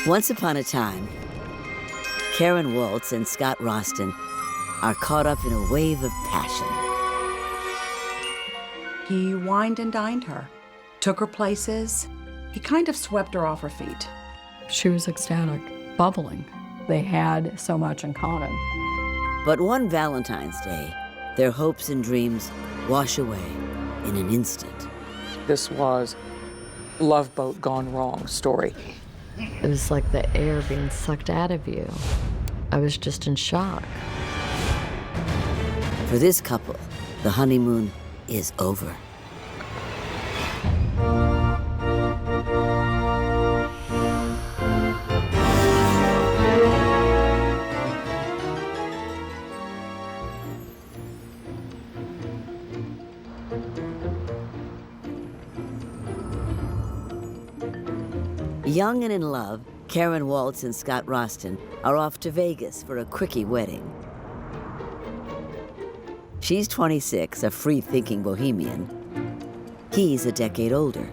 Once upon a time, Karen Waltz and Scott Roston are caught up in a wave of passion. He wined and dined her, took her places. He kind of swept her off her feet. She was ecstatic, bubbling. They had so much in common. But one Valentine's Day, their hopes and dreams wash away in an instant. This was Love Boat gone wrong story. It was like the air being sucked out of you. I was just in shock. For this couple, the honeymoon is over. Young and in love, Karen Waltz and Scott Roston are off to Vegas for a quickie wedding. She's 26, a free-thinking bohemian. He's a decade older,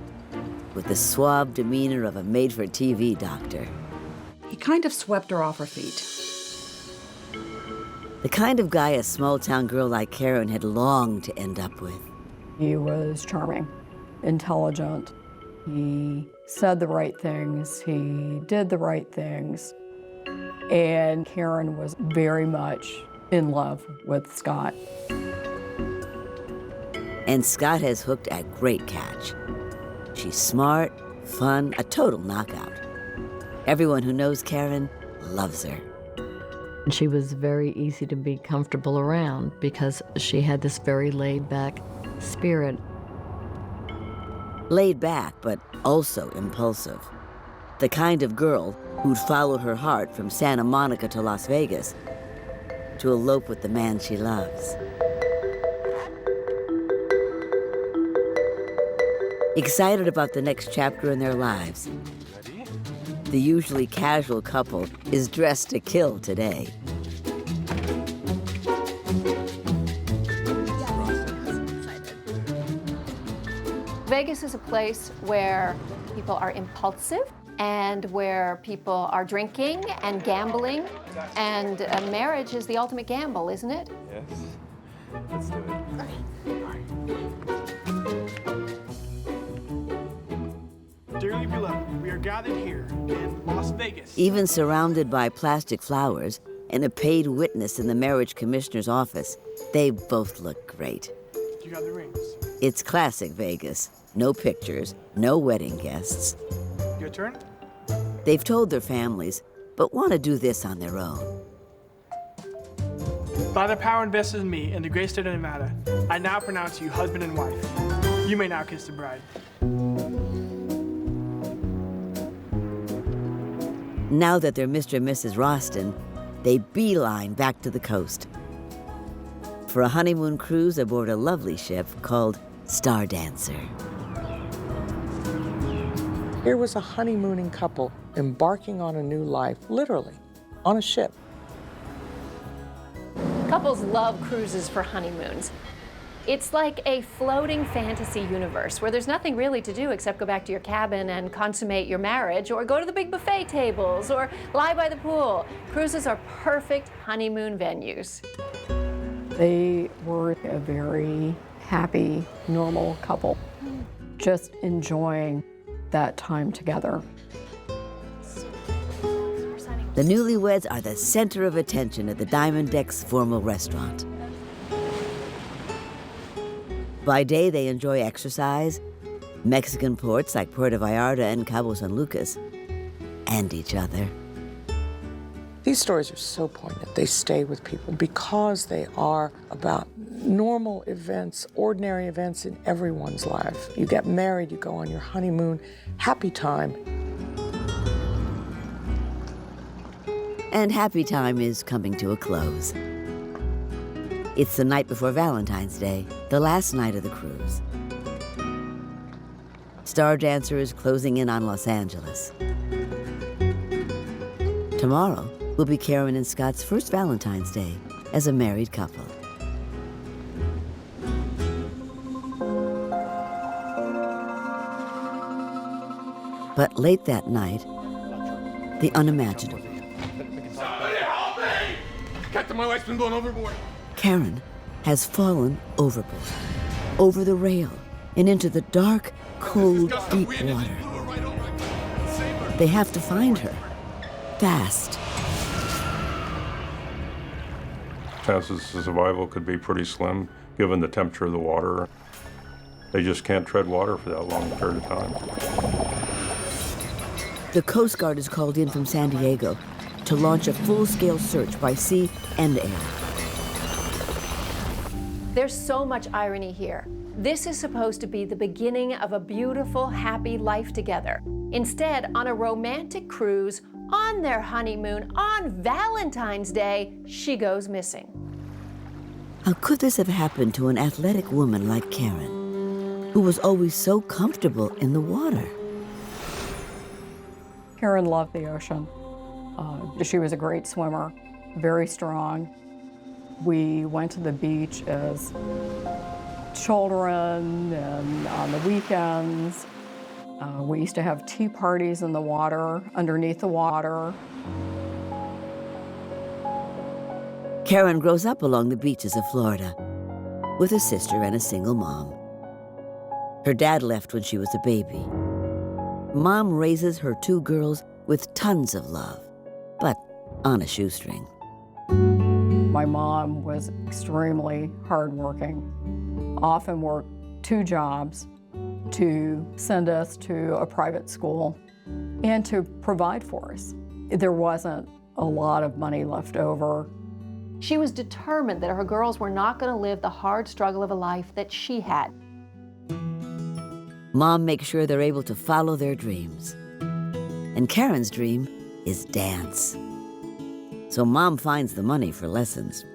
with the suave demeanor of a made-for-TV doctor. He kind of swept her off her feet. The kind of guy a small-town girl like Karen had longed to end up with. He was charming, intelligent. He said the right things. He did the right things. And Karen was very much in love with Scott. And Scott has hooked a great catch. She's smart, fun, a total knockout. Everyone who knows Karen loves her. She was very easy to be comfortable around because she had this very laid-back spirit. Laid back, but also impulsive. The kind of girl who'd follow her heart from Santa Monica to Las Vegas to elope with the man she loves. Excited about the next chapter in their lives, the usually casual couple is dressed to kill today. Vegas is a place where people are impulsive and where people are drinking and gambling, and marriage is the ultimate gamble, isn't it? Yes. Let's do it. Dearly beloved, we are gathered here in Las Vegas. Even surrounded by plastic flowers and a paid witness in the marriage commissioner's office, they both look great. You got the rings. It's classic Vegas. No pictures, no wedding guests. Your turn. They've told their families, but want to do this on their own. By the power invested in me in the great state of Nevada, I now pronounce you husband and wife. You may now kiss the bride. Now that they're Mr. and Mrs. Roston, they beeline back to the coast for a honeymoon cruise aboard a lovely ship called Star Dancer. Here was a honeymooning couple embarking on a new life, literally, on a ship. Couples love cruises for honeymoons. It's like a floating fantasy universe where there's nothing really to do except go back to your cabin and consummate your marriage, or go to the big buffet tables, or lie by the pool. Cruises are perfect honeymoon venues. They were a very happy, normal couple, just enjoying that time together. The newlyweds are the center of attention at the Diamond Deck's formal restaurant. By day, they enjoy exercise, Mexican ports like Puerto Vallarta and Cabo San Lucas, and each other. These stories are so poignant. They stay with people because they are about normal events, ordinary events in everyone's life. You get married, you go on your honeymoon, happy time. And happy time is coming to a close. It's the night before Valentine's Day, the last night of the cruise. Star Dancer is closing in on Los Angeles. Tomorrow will be Karen and Scott's first Valentine's Day as a married couple. But late that night, the unimaginable. Somebody help me! Captain, my wife's been blown overboard. Karen has fallen overboard, over the rail, and into the dark, cold, deep water. They have to find her, fast. Chances of survival could be pretty slim, given the temperature of the water. They just can't tread water for that long period of time. The Coast Guard is called in from San Diego to launch a full-scale search by sea and air. There's so much irony here. This is supposed to be the beginning of a beautiful, happy life together. Instead, on a romantic cruise, on their honeymoon, on Valentine's Day, she goes missing. How could this have happened to an athletic woman like Karen, who was always so comfortable in the water? Karen loved the ocean. She was a great swimmer, very strong. We went to the beach as children and on the weekends. We used to have tea parties in the water, underneath the water. Karen grows up along the beaches of Florida with a sister and a single mom. Her dad left when she was a baby. Mom raises her 2 girls with tons of love, but on a shoestring. My mom was extremely hardworking, often worked 2 jobs to send us to a private school and to provide for us. There wasn't a lot of money left over. She was determined that her girls were not going to live the hard struggle of a life that she had. Mom makes sure they're able to follow their dreams. And Karen's dream is dance. So Mom finds the money for lessons.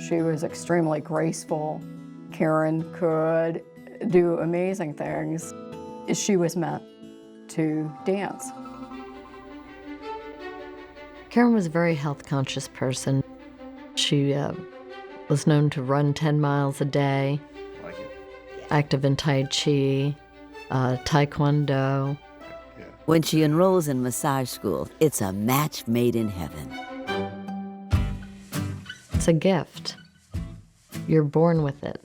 She was extremely graceful. Karen could do amazing things. She was meant to dance. Karen was a very health-conscious person. She was known to run 10 miles a day, active in Tai Chi, Taekwondo. When she enrolls in massage school, it's a match made in heaven. It's a gift. You're born with it.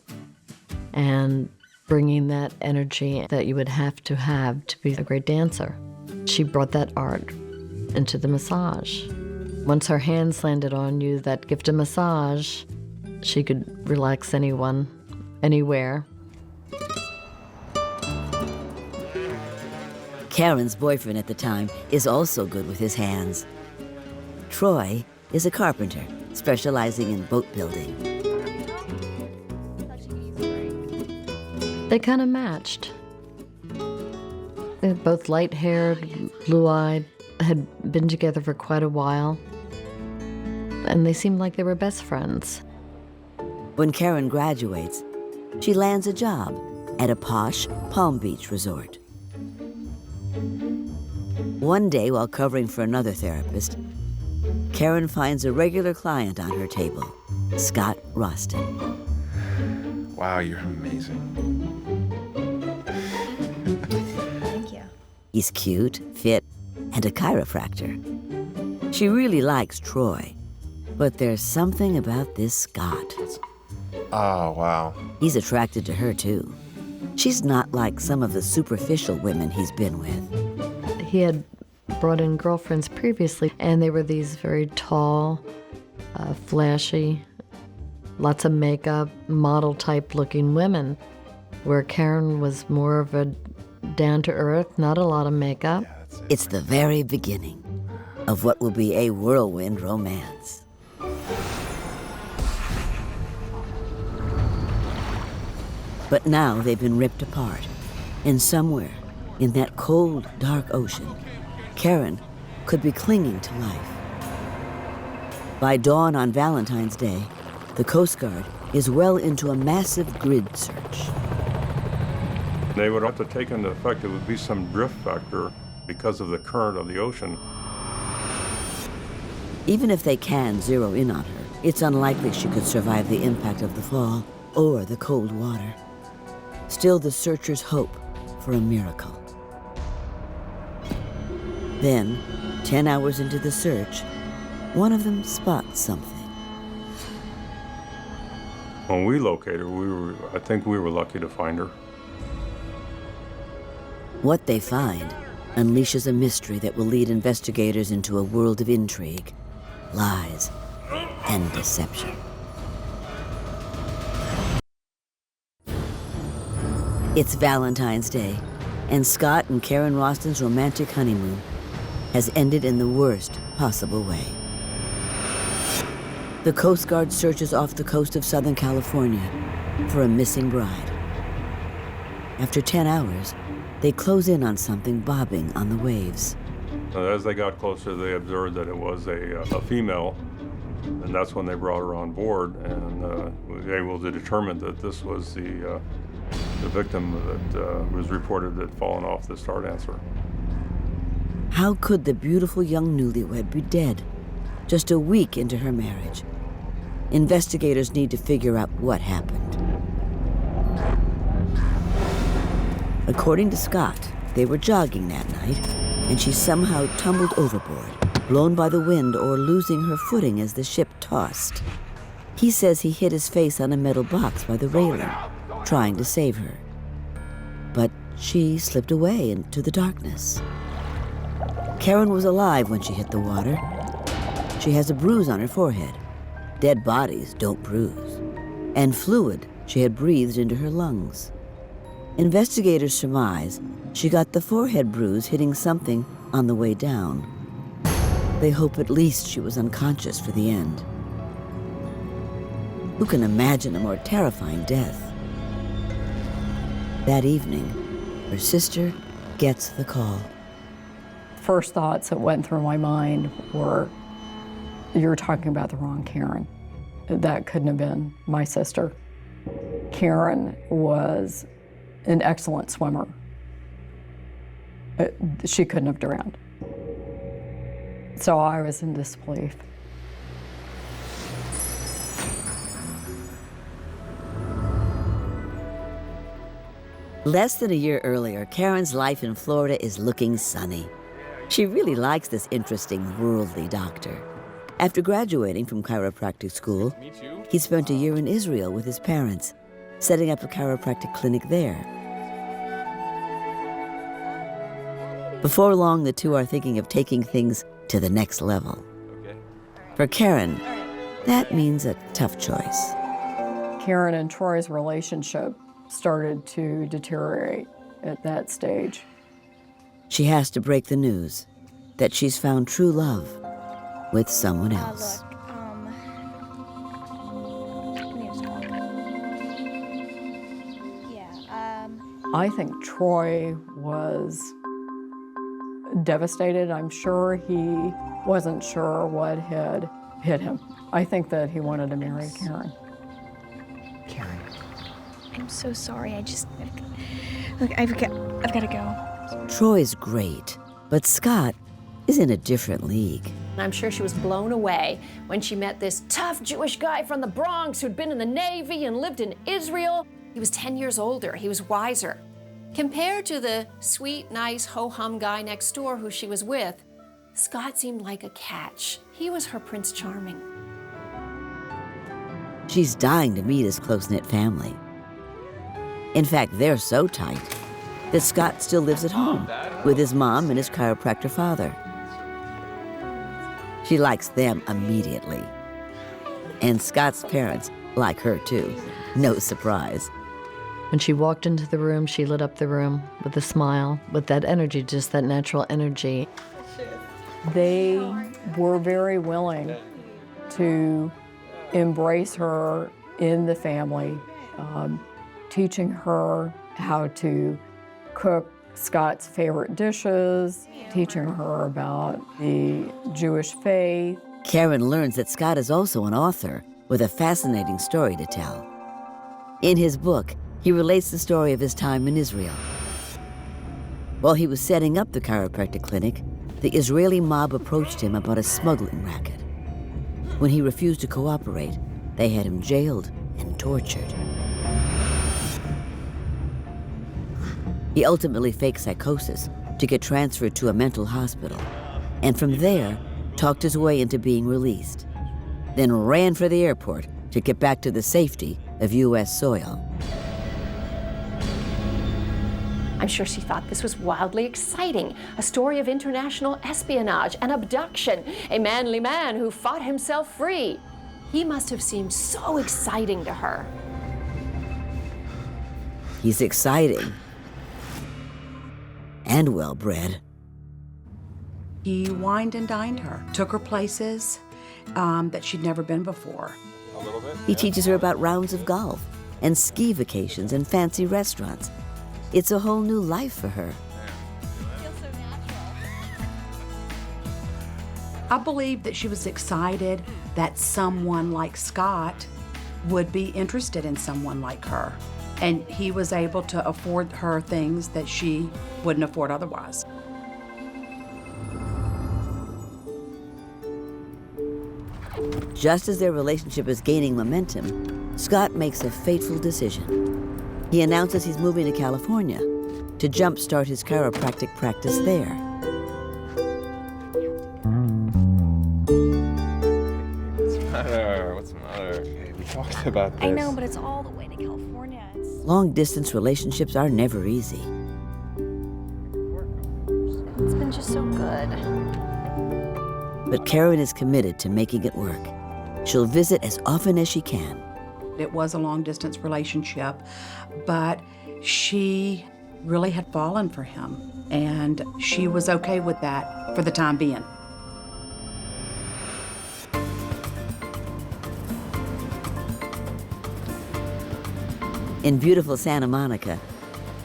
And bringing that energy that you would have to be a great dancer. She brought that art into the massage. Once her hands landed on you, that gift of massage, she could relax anyone, anywhere. Karen's boyfriend at the time is also good with his hands. Troy is a carpenter, specializing in boat building. They kind of matched. They're both light-haired, blue-eyed, had been together for quite a while, and they seemed like they were best friends. When Karen graduates, she lands a job at a posh Palm Beach resort. One day, while covering for another therapist, Karen finds a regular client on her table, Scott Roston. Wow, you're amazing. Thank you. He's cute, fit, and a chiropractor. She really likes Troy, but there's something about this Scott. Oh, wow. He's attracted to her, too. She's not like some of the superficial women he's been with. He had brought in girlfriends previously, and they were these very tall, flashy, lots of makeup, model-type looking women, where Karen was more of a down-to-earth, not a lot of makeup. Yeah, It's the very beginning of what will be a whirlwind romance. But now they've been ripped apart, and somewhere in that cold, dark ocean, Karen could be clinging to life. By dawn on Valentine's Day, the Coast Guard is well into a massive grid search. They would have to take into effect it would be some drift factor because of the current of the ocean. Even if they can zero in on her, it's unlikely she could survive the impact of the fall or the cold water. Still, the searchers hope for a miracle. Then, 10 hours into the search, one of them spots something. When we located her, I think we were lucky to find her. What they find unleashes a mystery that will lead investigators into a world of intrigue, lies, and deception. It's Valentine's Day, and Scott and Karen Roston's romantic honeymoon has ended in the worst possible way. The Coast Guard searches off the coast of Southern California for a missing bride. After 10 hours, they close in on something bobbing on the waves. As they got closer, they observed that it was a female, and that's when they brought her on board, and were able to determine that this was the victim that was reported had fallen off the Star Dancer. How could the beautiful young newlywed be dead just a week into her marriage? Investigators need to figure out what happened. According to Scott, they were jogging that night, and she somehow tumbled overboard, blown by the wind or losing her footing as the ship tossed. He says he hit his face on a metal box by the railing, trying to save her. But she slipped away into the darkness. Karen was alive when she hit the water. She has a bruise on her forehead. Dead bodies don't bruise. And fluid she had breathed into her lungs. Investigators surmise she got the forehead bruise hitting something on the way down. They hope at least she was unconscious for the end. Who can imagine a more terrifying death? That evening, her sister gets the call. First thoughts that went through my mind were, you're talking about the wrong Karen. That couldn't have been my sister. Karen was an excellent swimmer. She couldn't have drowned. So I was in disbelief. Less than a year earlier, Karen's life in Florida is looking sunny. She really likes this interesting, worldly doctor. After graduating from chiropractic school, he spent a year in Israel with his parents, setting up a chiropractic clinic there. Before long, the two are thinking of taking things to the next level. For Karen, that means a tough choice. Karen and Troy's relationship started to deteriorate at that stage. She has to break the news that she's found true love with someone else. I think Troy was devastated. I'm sure he wasn't sure what had hit him. I think that he wanted to marry Karen. Karen, I'm so sorry. Look, I've got to go. Troy's great, but Scott is in a different league. I'm sure she was blown away when she met this tough Jewish guy from the Bronx who'd been in the Navy and lived in Israel. He was 10 years older. He was wiser. Compared to the sweet, nice, ho-hum guy next door who she was with, Scott seemed like a catch. He was her Prince Charming. She's dying to meet his close-knit family. In fact, they're so tight that Scott still lives at home with his mom and his chiropractor father. She likes them immediately. And Scott's parents like her too. No surprise. When she walked into the room, she lit up the room with a smile, with that energy, just that natural energy. They were very willing to embrace her in the family, teaching her how to cook Scott's favorite dishes, teaching her about the Jewish faith. Karen learns that Scott is also an author with a fascinating story to tell. In his book, he relates the story of his time in Israel. While he was setting up the chiropractic clinic, the Israeli mob approached him about a smuggling racket. When he refused to cooperate, they had him jailed and tortured. He ultimately faked psychosis to get transferred to a mental hospital, and from there, talked his way into being released, then ran for the airport to get back to the safety of U.S. soil. I'm sure she thought this was wildly exciting, a story of international espionage and abduction, a manly man who fought himself free. He must have seemed so exciting to her. He's exciting and well-bred. He wined and dined her, took her places that she'd never been before. He teaches her about rounds of golf and ski vacations and fancy restaurants. It's a whole new life for her. I believe that she was excited that someone like Scott would be interested in someone like her. And he was able to afford her things that she wouldn't afford otherwise. Just as their relationship is gaining momentum, Scott makes a fateful decision. He announces he's moving to California to jumpstart his chiropractic practice there. What's the matter? Okay, we talked about this. I know, but it's all the way to California. Long-distance relationships are never easy. It's been just so good. But Karen is committed to making it work. She'll visit as often as she can. It was a long-distance relationship, but she really had fallen for him, and she was okay with that for the time being. In beautiful Santa Monica,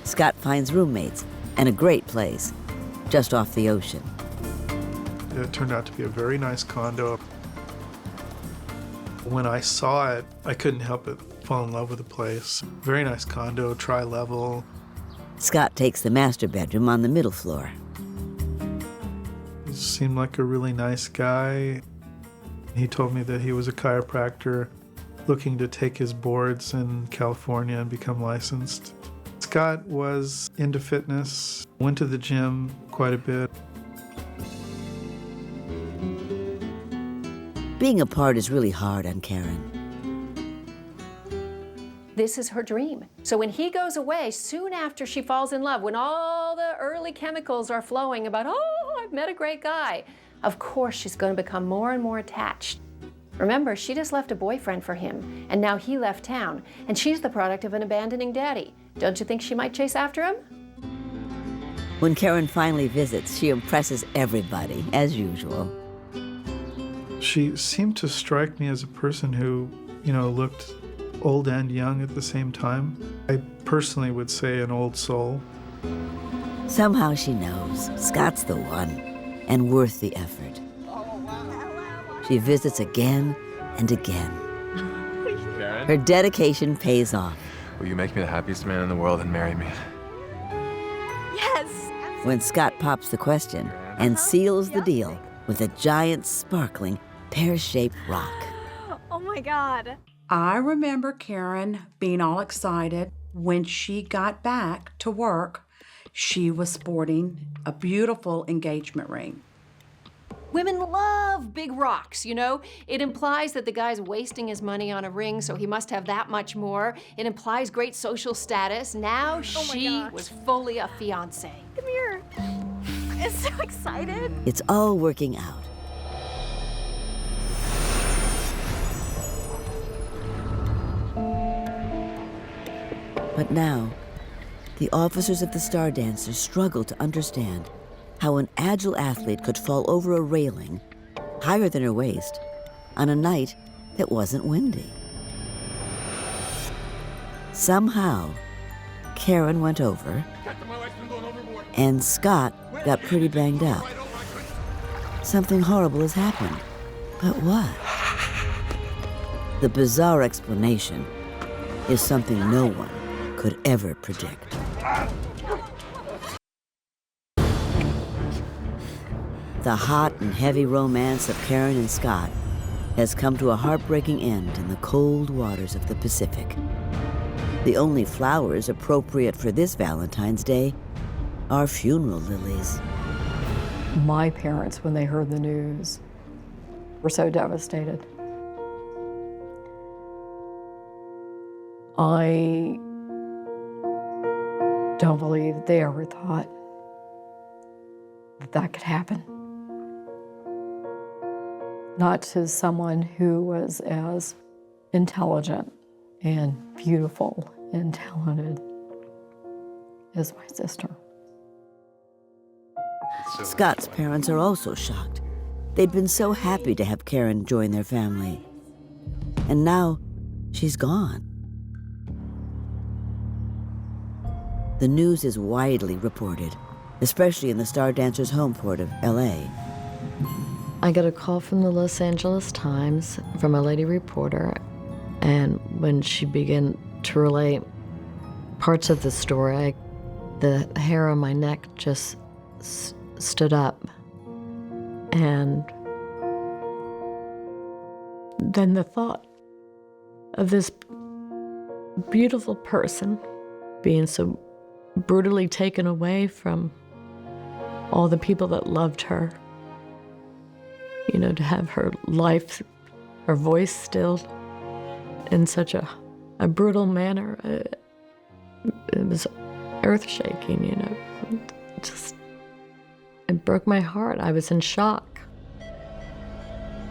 Scott finds roommates and a great place just off the ocean. It turned out to be a very nice condo. When I saw it, I couldn't help but fall in love with the place. Very nice condo, tri-level. Scott takes the master bedroom on the middle floor. He seemed like a really nice guy. He told me that he was a chiropractor looking to take his boards in California and become licensed. Scott was into fitness, went to the gym quite a bit. Being apart is really hard on Karen. This is her dream. So when he goes away, soon after she falls in love, when all the early chemicals are flowing about, oh, I've met a great guy, of course she's going to become more and more attached. Remember, she just left a boyfriend for him, and now he left town, and she's the product of an abandoning daddy. Don't you think she might chase after him? When Karen finally visits, she impresses everybody, as usual. She seemed to strike me as a person who, looked old and young at the same time. I personally would say an old soul. Somehow she knows Scott's the one and worth the effort. She visits again and again. Karen? Her dedication pays off. Will you make me the happiest man in the world and marry me? Yes! When Scott pops the question and seals the deal with a giant, sparkling, pear-shaped rock. Oh my God. I remember Karen being all excited when she got back to work. She was sporting a beautiful engagement ring. Women love big rocks, you know? It implies that the guy's wasting his money on a ring, so he must have that much more. It implies great social status. Now she was fully a fiancé. Come here. I'm so excited. It's all working out. But now, the officers of the Star Dancers struggle to understand how an agile athlete could fall over a railing higher than her waist on a night that wasn't windy. Somehow, Karen went over, and Scott got pretty banged up. Something horrible has happened. But what? The bizarre explanation is something no one could ever predict. The hot and heavy romance of Karen and Scott has come to a heartbreaking end in the cold waters of the Pacific. The only flowers appropriate for this Valentine's Day are funeral lilies. My parents, when they heard the news, were so devastated. I don't believe they ever thought that could happen. Not to someone who was as intelligent and beautiful and talented as my sister. Scott's parents are also shocked. They'd been so happy to have Karen join their family. And now she's gone. The news is widely reported, especially in the Star Dancer's home port of LA. I got a call from the Los Angeles Times from a lady reporter, and when she began to relay parts of the story, the hair on my neck just stood up. And then the thought of this beautiful person being so brutally taken away from all the people that loved her, you know, to have her life, her voice stilled in such a brutal manner, it was earth-shaking, you know. It broke my heart. I was in shock.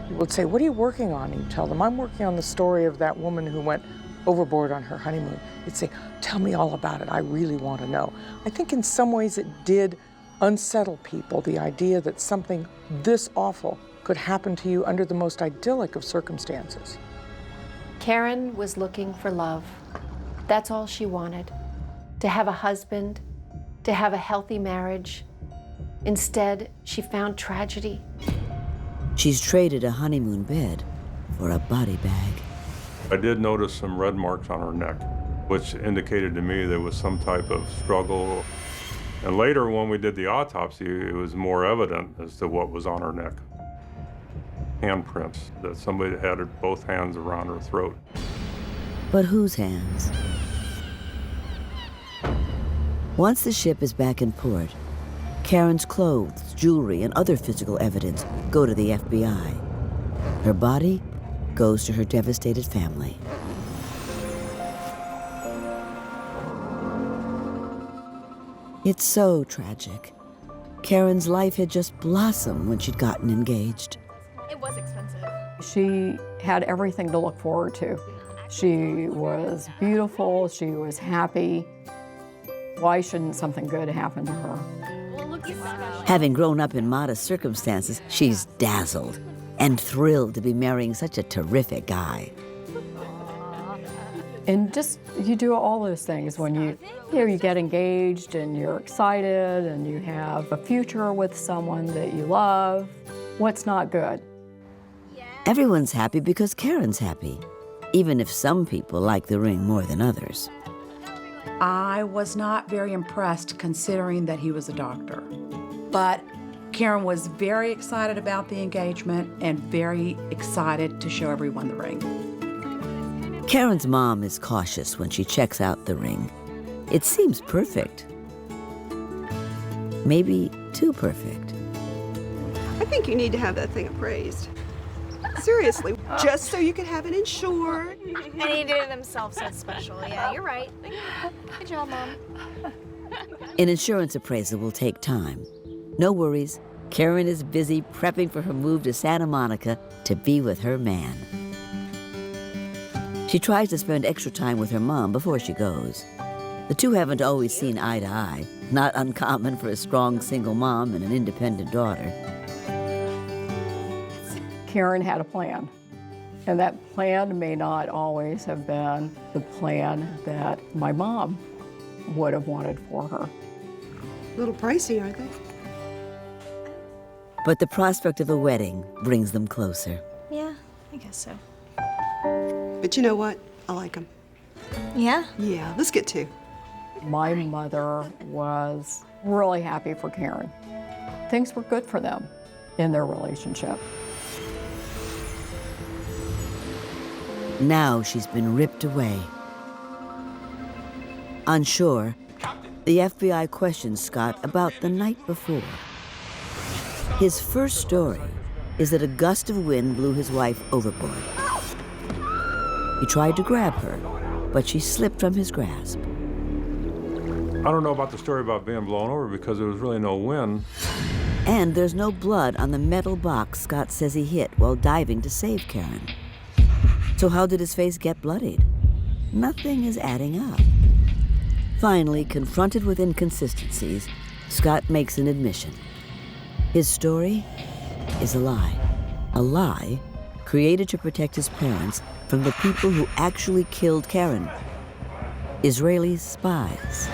You would say, what are you working on? And you tell them, I'm working on the story of that woman who went overboard on her honeymoon. You'd say, tell me all about it. I really want to know. I think in some ways it did unsettle people, the idea that something this awful could happen to you under the most idyllic of circumstances. Karen was looking for love. That's all she wanted. To have a husband, to have a healthy marriage. Instead, she found tragedy. She's traded a honeymoon bed for a body bag. I did notice some red marks on her neck, which indicated to me there was some type of struggle. And later, when we did the autopsy, it was more evident as to what was on her neck. Handprints, that somebody had both hands around her throat. But whose hands? Once the ship is back in port, Karen's clothes, jewelry, and other physical evidence go to the FBI. Her body goes to her devastated family. It's so tragic. Karen's life had just blossomed when she'd gotten engaged. It was expensive. She had everything to look forward to. She was beautiful, she was happy. Why shouldn't something good happen to her? Having grown up in modest circumstances, she's dazzled and thrilled to be marrying such a terrific guy. And just, you do all those things when you get engaged and you're excited and you have a future with someone that you love. What's not good? Everyone's happy because Karen's happy, even if some people like the ring more than others. I was not very impressed considering that he was a doctor. But Karen was very excited about the engagement and very excited to show everyone the ring. Karen's mom is cautious when she checks out the ring. It seems perfect. Maybe too perfect. I think you need to have that thing appraised. Seriously, just so you can have it insured. And he did it himself, so it's special. Yeah, you're right. Good job, Mom. An insurance appraisal will take time. No worries, Karen is busy prepping for her move to Santa Monica to be with her man. She tries to spend extra time with her mom before she goes. The two haven't always seen eye to eye, not uncommon for a strong single mom and an independent daughter. Karen had a plan, and that plan may not always have been the plan that my mom would have wanted for her. A little pricey, aren't they? But the prospect of a wedding brings them closer. Yeah, I guess so. But you know what? I like them. Yeah? Yeah, let's get two. My mother was really happy for Karen. Things were good for them in their relationship. Now she's been ripped away. On shore, The FBI questions Scott about the night before. His first story is that a gust of wind blew his wife overboard. He tried to grab her, but she slipped from his grasp. I don't know about the story about being blown over because there was really no wind. And there's no blood on the metal box Scott says he hit while diving to save Karen. So how did his face get bloodied? Nothing is adding up. Finally, confronted with inconsistencies, Scott makes an admission. His story is a lie created to protect his parents from the people who actually killed Karen, Israeli spies.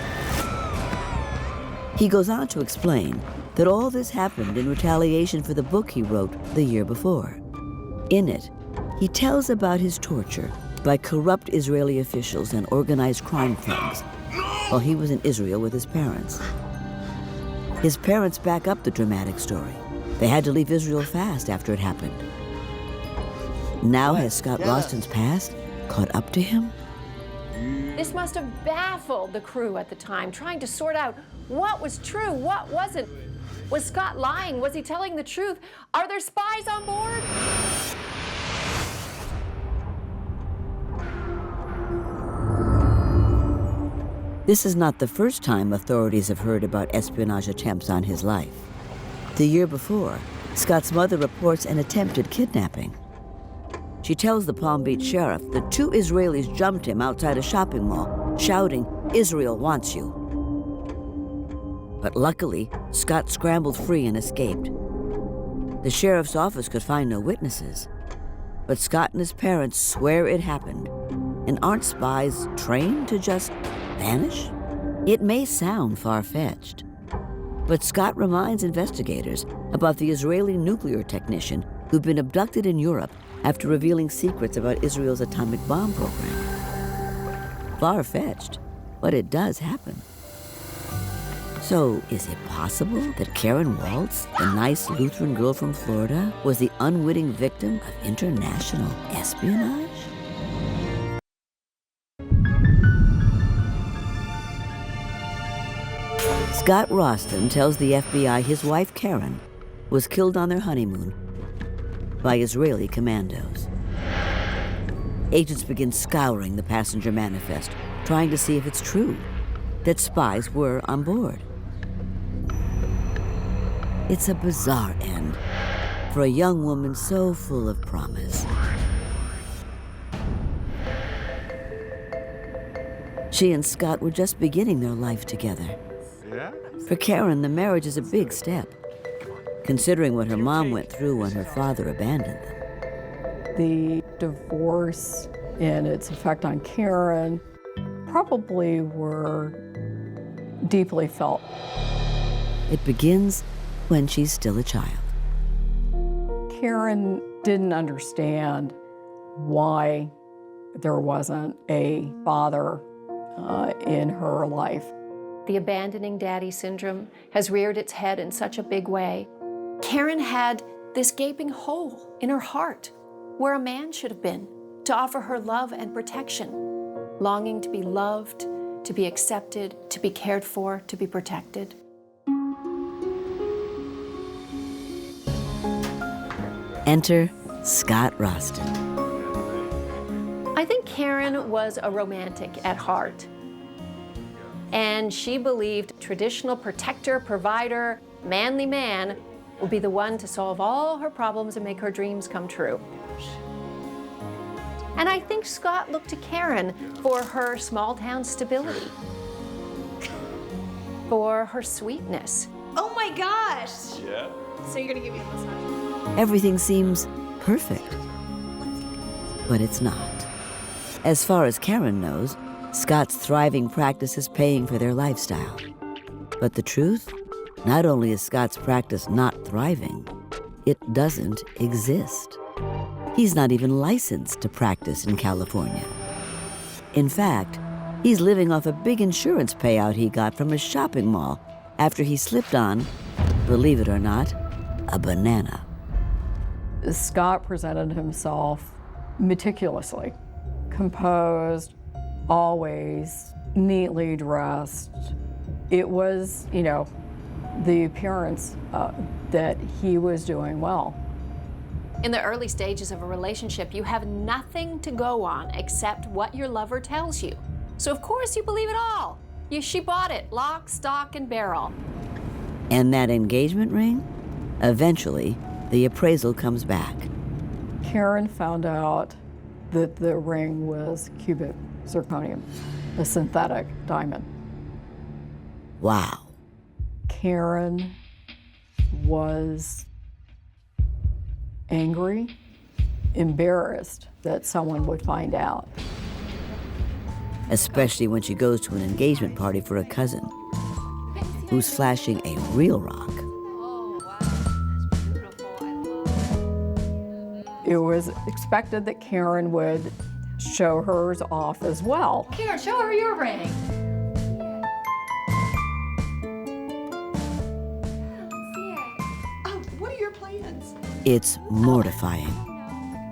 He goes on to explain that all this happened in retaliation for the book he wrote the year before. In it, he tells about his torture by corrupt Israeli officials and organized crime thugs while he was in Israel with his parents. His parents back up the dramatic story. They had to leave Israel fast after it happened. Now has Scott Roston's past caught up to him? This must have baffled the crew at the time, trying to sort out what was true, what wasn't. Was Scott lying? Was he telling the truth? Are there spies on board? This is not the first time authorities have heard about espionage attempts on his life. The year before, Scott's mother reports an attempted kidnapping. She tells the Palm Beach sheriff that 2 Israelis jumped him outside a shopping mall, shouting, "Israel wants you." But luckily, Scott scrambled free and escaped. The sheriff's office could find no witnesses, but Scott and his parents swear it happened. And aren't spies trained to just vanish? It may sound far-fetched, but Scott reminds investigators about the Israeli nuclear technician who'd been abducted in Europe after revealing secrets about Israel's atomic bomb program. Far-fetched, but it does happen. So, is it possible that Karen Waltz, the nice Lutheran girl from Florida, was the unwitting victim of international espionage? Scott Roston tells the FBI his wife Karen was killed on their honeymoon by Israeli commandos. Agents begin scouring the passenger manifest, trying to see if it's true that spies were on board. It's a bizarre end for a young woman so full of promise. She and Scott were just beginning their life together. For Karen, the marriage is a big step, considering what her mom went through when her father abandoned them. The divorce and its effect on Karen probably were deeply felt. It begins when she's still a child. Karen didn't understand why there wasn't a father in her life. The abandoning daddy syndrome has reared its head in such a big way. Karen had this gaping hole in her heart where a man should have been to offer her love and protection, longing to be loved, to be accepted, to be cared for, to be protected. Enter Scott Roston. I think Karen was a romantic at heart. And she believed traditional protector, provider, manly man would be the one to solve all her problems and make her dreams come true. And I think Scott looked to Karen for her small-town stability, for her sweetness. Oh my gosh! Yeah? So you're gonna give me a massage? Everything seems perfect, but it's not. As far as Karen knows, Scott's thriving practice is paying for their lifestyle. But the truth? Not only is Scott's practice not thriving, it doesn't exist. He's not even licensed to practice in California. In fact, he's living off a big insurance payout he got from a shopping mall after he slipped on, believe it or not, a banana. Scott presented himself meticulously, composed, always neatly dressed, it was, you know, the appearance that he was doing well. In the early stages of a relationship, you have nothing to go on except what your lover tells you. So of course you believe it all. She bought it, lock, stock, and barrel. And that engagement ring? Eventually, the appraisal comes back. Karen found out that the ring was cubic zirconium, a synthetic diamond. Wow. Karen was angry, embarrassed that someone would find out. Especially when she goes to an engagement party for a cousin who's flashing a real rock. It was expected that Karen would show hers off as well. Karen, show her your ring. Oh, what are your plans? It's mortifying.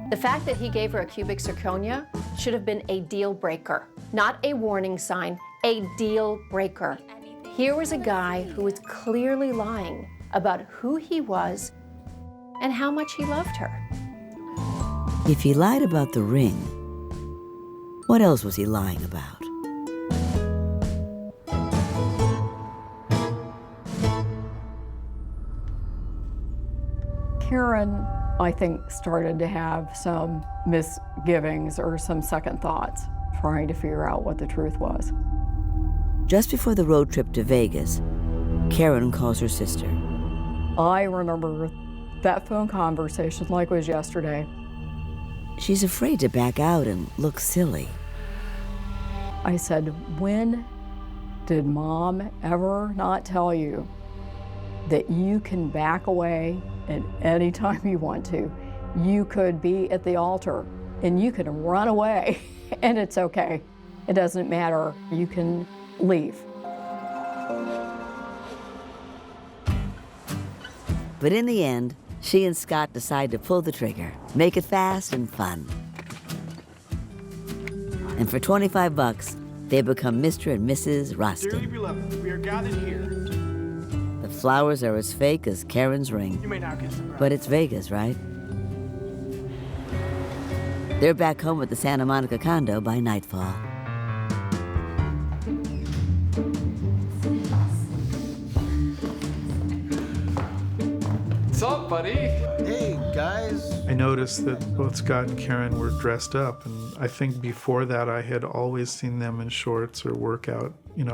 The fact that he gave her a cubic zirconia should have been a deal breaker, not a warning sign, a deal breaker. Here was a guy who was clearly lying about who he was and how much he loved her. If he lied about the ring, what else was he lying about? Karen, I think, started to have some misgivings or some second thoughts, trying to figure out what the truth was. Just before the road trip to Vegas, Karen calls her sister. I remember that phone conversation like it was yesterday. She's afraid to back out and look silly. I said, when did Mom ever not tell you that you can back away at any time you want to? You could be at the altar and you can run away and it's okay. It doesn't matter. You can leave. But in the end, she and Scott decide to pull the trigger, make it fast and fun. And for $25, they become Mr. and Mrs. Dearly Rustin. beloved, we are gathered here. The flowers are as fake as Karen's ring. You may now kiss the bride. But it's Vegas, right? They're back home at the Santa Monica condo by nightfall. What's up, buddy? Hey, guys. I noticed that both Scott and Karen were dressed up, and I think before that I had always seen them in shorts or workout,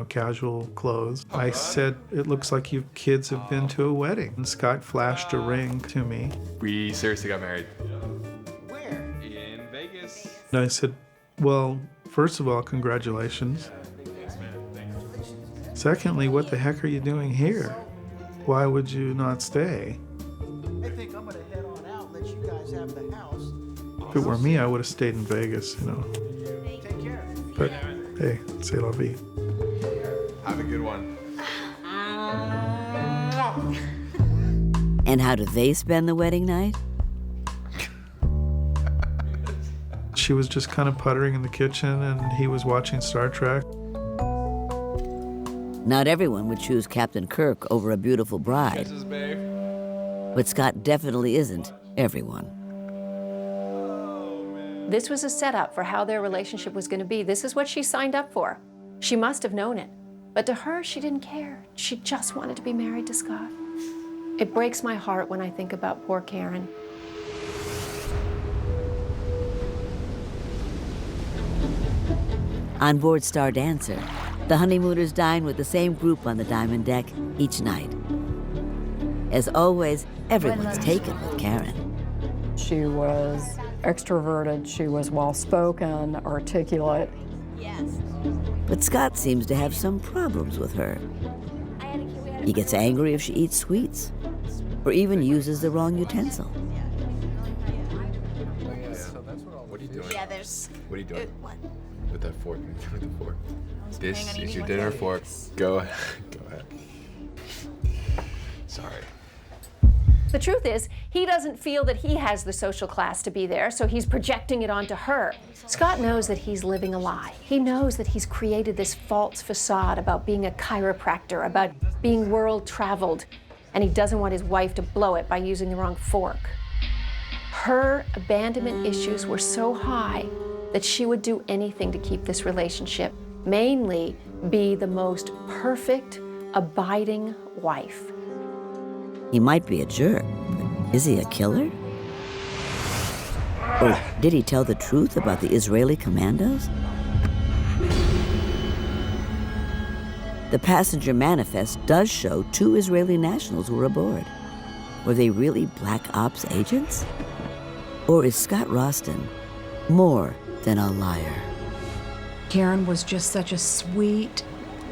casual clothes. I said, it looks like you kids have been to a wedding. And Scott flashed a ring to me. We seriously got married. Where? In Vegas. And I said, well, first of all, congratulations. Thanks, man. Thanks. Secondly, what the heck are you doing here? Why would you not stay? I think I'm gonna head on out and let you guys have the house. If it were me, I would have stayed in Vegas, Take care. But hey, c'est la vie. Have a good one. And how do they spend the wedding night? She was just kind of puttering in the kitchen, and he was watching Star Trek. Not everyone would choose Captain Kirk over a beautiful bride. Kisses, babe. But Scott definitely isn't everyone. This was a setup for how their relationship was going to be. This is what she signed up for. She must have known it. But to her, she didn't care. She just wanted to be married to Scott. It breaks my heart when I think about poor Karen. On board Star Dancer, the honeymooners dine with the same group on the Diamond Deck each night. As always, everyone's taken with Karen. She was extroverted, she was well-spoken, articulate. But Scott seems to have some problems with her. He gets angry if she eats sweets, or even uses the wrong utensil. What are you doing? Yeah, there's. What are you doing? What? With that fork. With the fork. This planning on is eating your one dinner of fork. these. Go ahead. Go ahead. Sorry. The truth is, he doesn't feel that he has the social class to be there, so he's projecting it onto her. Scott knows that he's living a lie. He knows that he's created this false facade about being a chiropractor, about being world-traveled, and he doesn't want his wife to blow it by using the wrong fork. Her abandonment issues were so high that she would do anything to keep this relationship, mainly be the most perfect, abiding wife. He might be a jerk, but is he a killer? Or did he tell the truth about the Israeli commandos? The passenger manifest does show 2 Israeli nationals were aboard. Were they really Black Ops agents? Or is Scott Roston more than a liar? Karen was just such a sweet,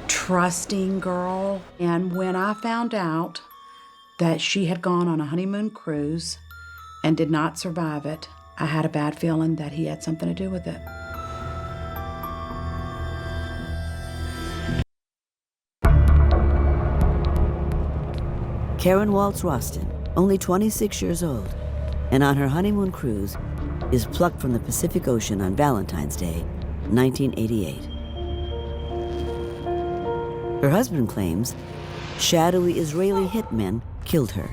trusting girl. And when I found out that she had gone on a honeymoon cruise and did not survive it, I had a bad feeling that he had something to do with it. Karen Waltz Roston, only 26 years old, and on her honeymoon cruise, is plucked from the Pacific Ocean on Valentine's Day, 1988. Her husband claims shadowy Israeli hitmen killed her.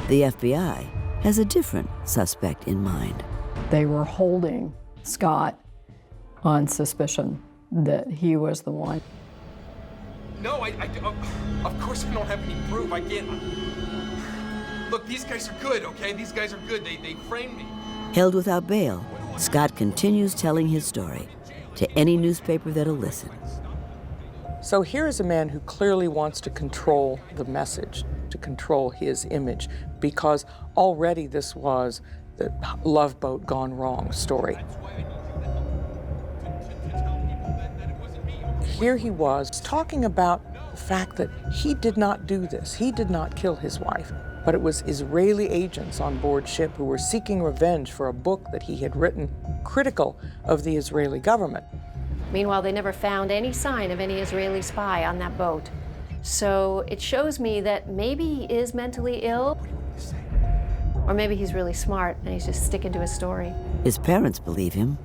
The FBI has a different suspect in mind. They were holding Scott on suspicion that he was the one. No, of course I don't have any proof. I can't. Look, these guys are good, okay? These guys are good. They framed me. Held without bail, Scott continues telling his story to any newspaper that'll listen. So here is a man who clearly wants to control the message, to control his image, because already this was the Love Boat gone wrong story. Here he was talking about the fact that he did not do this. He did not kill his wife, but it was Israeli agents on board ship who were seeking revenge for a book that he had written critical of the Israeli government. Meanwhile, they never found any sign of any Israeli spy on that boat. So it shows me that maybe he is mentally ill, or maybe he's really smart and he's just sticking to his story. His parents believe him,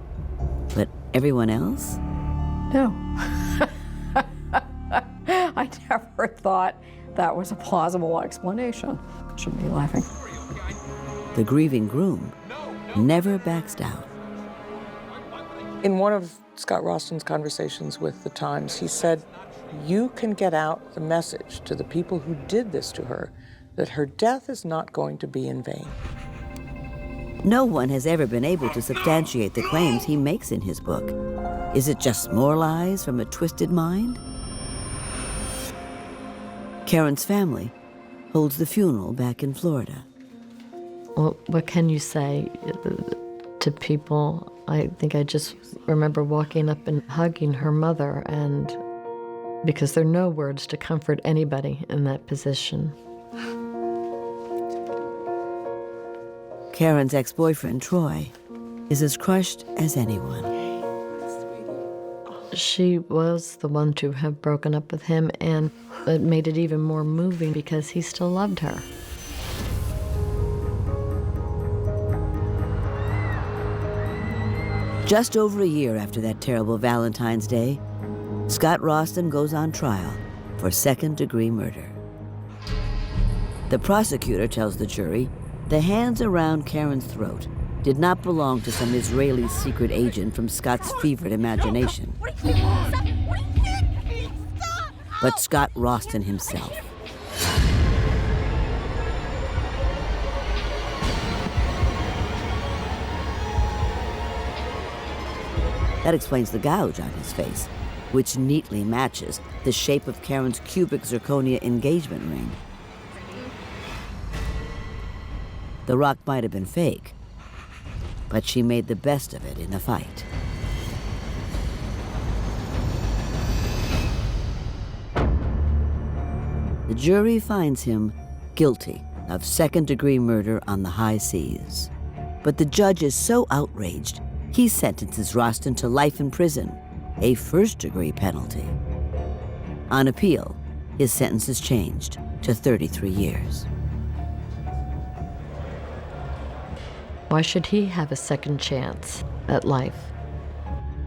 but everyone else? No. I never thought that was a plausible explanation. I shouldn't be laughing. The grieving groom never backs down. In one of Scott Roston's conversations with the Times, he said, "You can get out the message to the people who did this to her that her death is not going to be in vain." No one has ever been able to substantiate the claims he makes in his book. Is it just more lies from a twisted mind? Karen's family holds the funeral back in Florida. Well, what can you say to people? I think I just remember walking up and hugging her mother, and because there are no words to comfort anybody in that position. Karen's ex-boyfriend, Troy, is as crushed as anyone. She was the one to have broken up with him, and it made it even more moving because he still loved her. Just over a year after that terrible Valentine's Day, Scott Roston goes on trial for second-degree murder. The prosecutor tells the jury the hands around Karen's throat did not belong to some Israeli secret agent from Scott's fevered imagination, but Scott Roston himself. That explains the gouge on his face, which neatly matches the shape of Karen's cubic zirconia engagement ring. The rock might have been fake, but she made the best of it in the fight. The jury finds him guilty of second-degree murder on the high seas. But the judge is so outraged, he sentences Roston to life in prison, a first-degree penalty. On appeal, his sentence is changed to 33 years. Why should he have a second chance at life?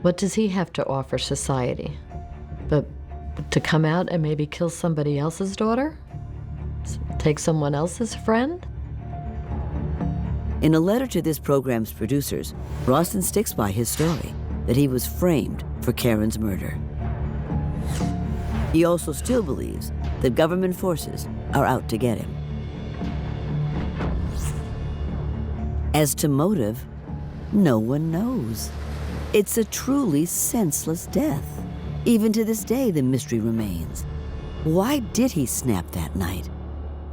What does he have to offer society? But to come out and maybe kill somebody else's daughter? Take someone else's friend? In a letter to this program's producers, Rawson sticks by his story that he was framed for Karen's murder. He also still believes that government forces are out to get him. As to motive, no one knows. It's a truly senseless death. Even to this day, the mystery remains. Why did he snap that night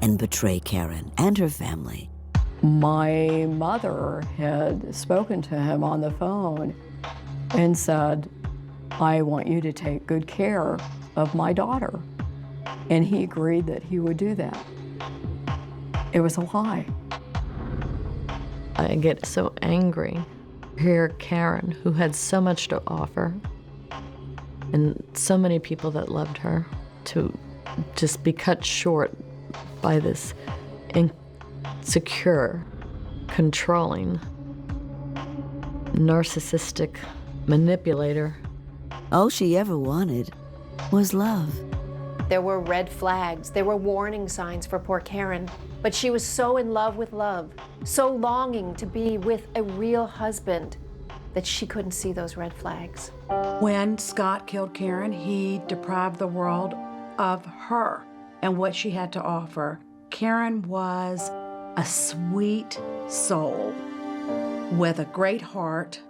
and betray Karen and her family? My mother had spoken to him on the phone and said, I want you to take good care of my daughter. And he agreed that he would do that. It was a lie. I get so angry. Here, Karen, who had so much to offer, and so many people that loved her, to just be cut short by this insecure, controlling, narcissistic manipulator. All she ever wanted was love. There were red flags, there were warning signs for poor Karen, but she was so in love with love, so longing to be with a real husband, that she couldn't see those red flags. When Scott killed Karen, he deprived the world of her and what she had to offer. Karen was a sweet soul with a great heart.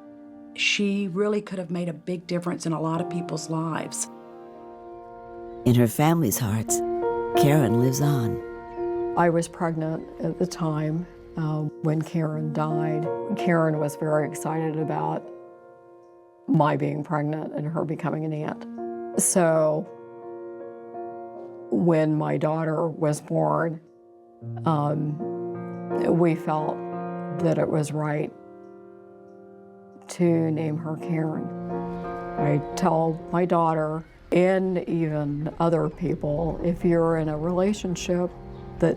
She really could have made a big difference in a lot of people's lives. In her family's hearts, Karen lives on. I was pregnant at the time when Karen died. Karen was very excited about my being pregnant and her becoming an aunt. So when my daughter was born, we felt that it was right to name her Karen. I tell my daughter and even other people, if you're in a relationship that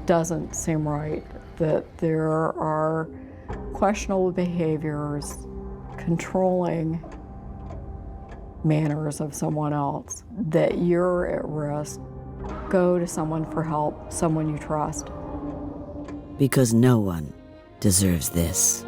doesn't seem right, that there are questionable behaviors, controlling manners of someone else, that you're at risk, go to someone for help, someone you trust. Because no one deserves this.